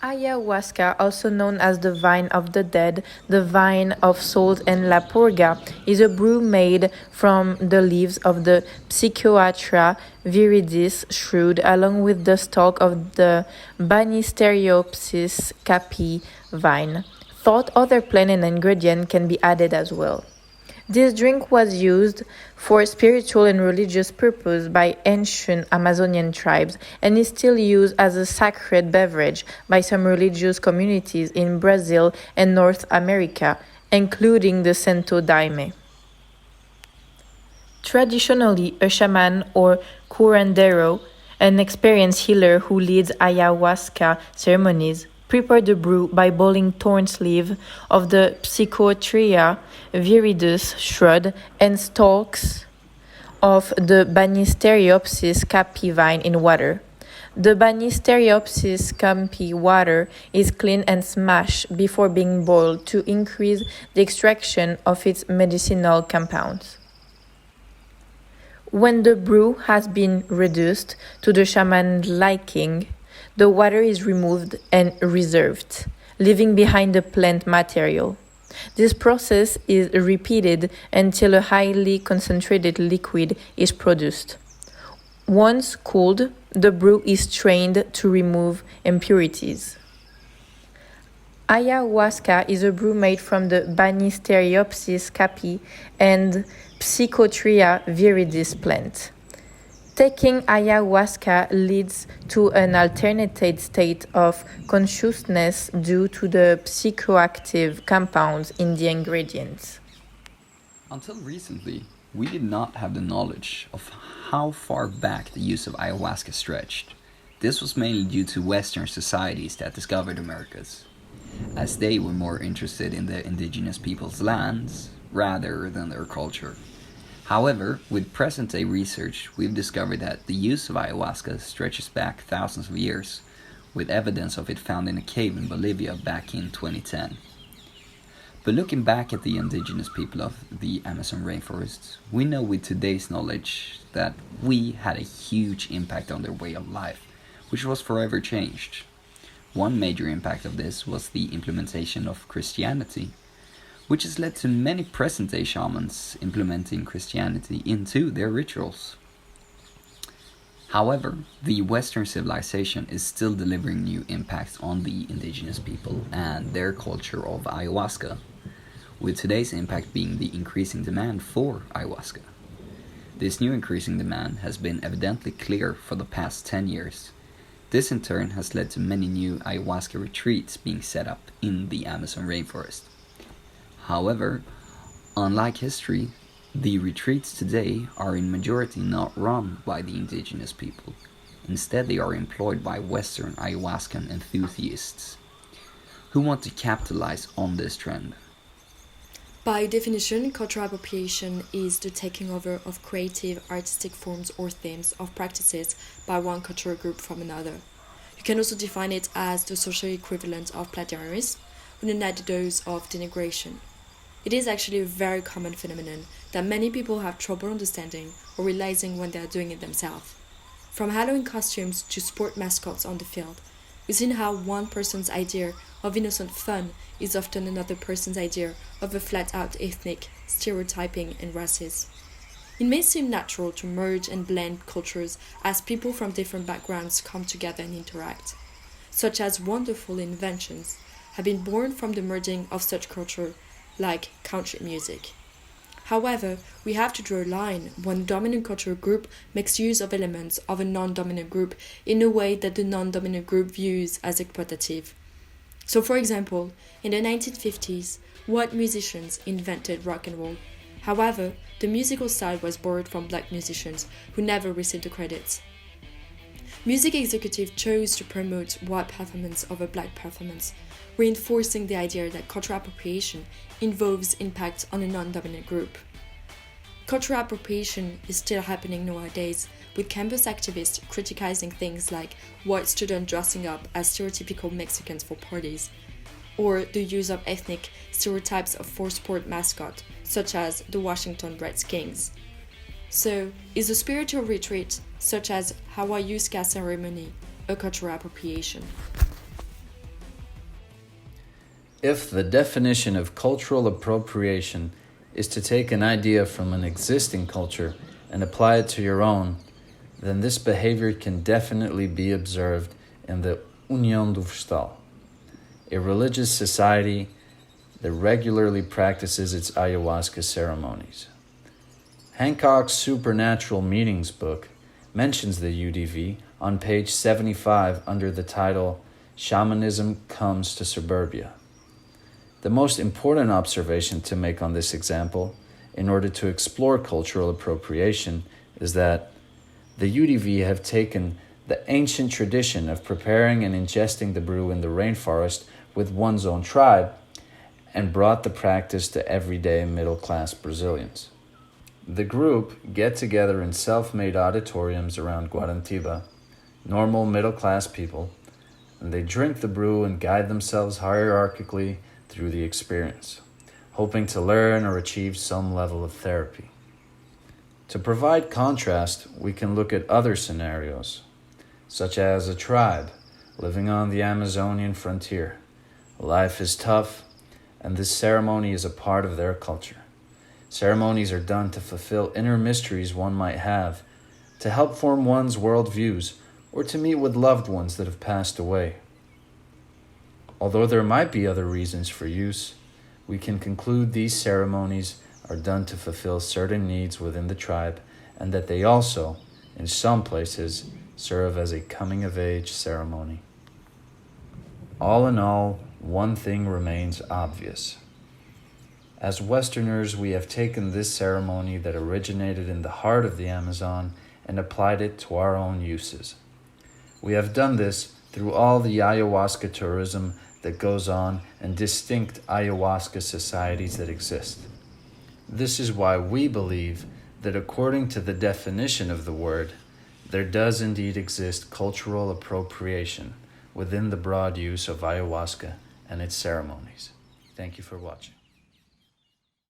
Ayahuasca, also known as the vine of the dead, the vine of salt, and la purga, is a brew made from the leaves of the Psychoatra viridis shrub along with the stalk of the Banisteriopsis capi vine. Thought other plant and ingredient can be added as well. This drink was used for spiritual and religious purposes by ancient Amazonian tribes and is still used as a sacred beverage by some religious communities in Brazil and North America, including the Santo Daime. Traditionally, a shaman or curandero, an experienced healer who leads ayahuasca ceremonies, prepare the brew by boiling thorns leaf of the Psychotria viridis shrub and stalks of the Banisteriopsis capi vine in water. The Banisteriopsis capi water is cleaned and smashed before being boiled to increase the extraction of its medicinal compounds. When the brew has been reduced to the shaman's liking, the water is removed and reserved, leaving behind the plant material. This process is repeated until a highly concentrated liquid is produced. Once cooled, the brew is strained to remove impurities. Ayahuasca is a brew made from the Banisteriopsis capi and Psychotria viridis plant. Taking ayahuasca leads to an alternated state of consciousness due to the psychoactive compounds in the ingredients. Until recently, we did not have the knowledge of how far back the use of ayahuasca stretched. This was mainly due to Western societies that discovered Americas, as they were more interested in the indigenous people's lands rather than their culture. However, with present-day research, we've discovered that the use of ayahuasca stretches back thousands of years, with evidence of it found in a cave in Bolivia back in 2010. But looking back at the indigenous people of the Amazon rainforests, we know with today's knowledge that we had a huge impact on their way of life, which was forever changed. One major impact of this was the implementation of Christianity, which has led to many present-day shamans implementing Christianity into their rituals. However, the Western civilization is still delivering new impacts on the indigenous people and their culture of ayahuasca, with today's impact being the increasing demand for ayahuasca. This new increasing demand has been evidently clear for the past 10 years. This in turn has led to many new ayahuasca retreats being set up in the Amazon rainforest. However, unlike history, the retreats today are in majority not run by the indigenous people. Instead, they are employed by Western ayahuascan enthusiasts who want to capitalize on this trend. By definition, cultural appropriation is the taking over of creative, artistic forms or themes of practices by one cultural group from another. You can also define it as the social equivalent of plagiarism, with an added dose of denigration. It is actually a very common phenomenon that many people have trouble understanding or realizing when they are doing it themselves. From Halloween costumes to sport mascots on the field, we've seen how one person's idea of innocent fun is often another person's idea of a flat-out ethnic stereotyping and racism. It may seem natural to merge and blend cultures as people from different backgrounds come together and interact. Such as wonderful inventions have been born from the merging of such culture, like country music. However, we have to draw a line when a dominant cultural group makes use of elements of a non-dominant group in a way that the non-dominant group views as exploitative. So for example, in the 1950s, white musicians invented rock and roll. However, the musical style was borrowed from black musicians who never received the credits. Music executives chose to promote white performance over black performance, reinforcing the idea that cultural appropriation involves impact on a non-dominant group. Cultural appropriation is still happening nowadays, with campus activists criticizing things like white students dressing up as stereotypical Mexicans for parties, or the use of ethnic stereotypes for sport mascots, such as the Washington Redskins. So, is a spiritual retreat, such as Ayahuasca ceremony, a cultural appropriation? If the definition of cultural appropriation is to take an idea from an existing culture and apply it to your own, then this behavior can definitely be observed in the União do Vegetal, a religious society that regularly practices its ayahuasca ceremonies. Hancock's Supernatural Meanings book mentions the UDV on page 75 under the title Shamanism Comes to Suburbia. The most important observation to make on this example, in order to explore cultural appropriation, is that the UDV have taken the ancient tradition of preparing and ingesting the brew in the rainforest with one's own tribe and brought the practice to everyday middle-class Brazilians. The group get together in self-made auditoriums around Guarantiba, normal middle-class people, and they drink the brew and guide themselves hierarchically through the experience, hoping to learn or achieve some level of therapy. To provide contrast, we can look at other scenarios, such as a tribe living on the Amazonian frontier. Life is tough, and this ceremony is a part of their culture. Ceremonies are done to fulfill inner mysteries one might have, to help form one's worldviews, or to meet with loved ones that have passed away. Although there might be other reasons for use, we can conclude these ceremonies are done to fulfill certain needs within the tribe, and that they also, in some places, serve as a coming-of-age ceremony. All in all, one thing remains obvious. As Westerners, we have taken this ceremony that originated in the heart of the Amazon and applied it to our own uses. We have done this through all the ayahuasca tourism that goes on and distinct ayahuasca societies that exist. This is why we believe that according to the definition of the word, there does indeed exist cultural appropriation within the broad use of ayahuasca and its ceremonies. Thank you for watching.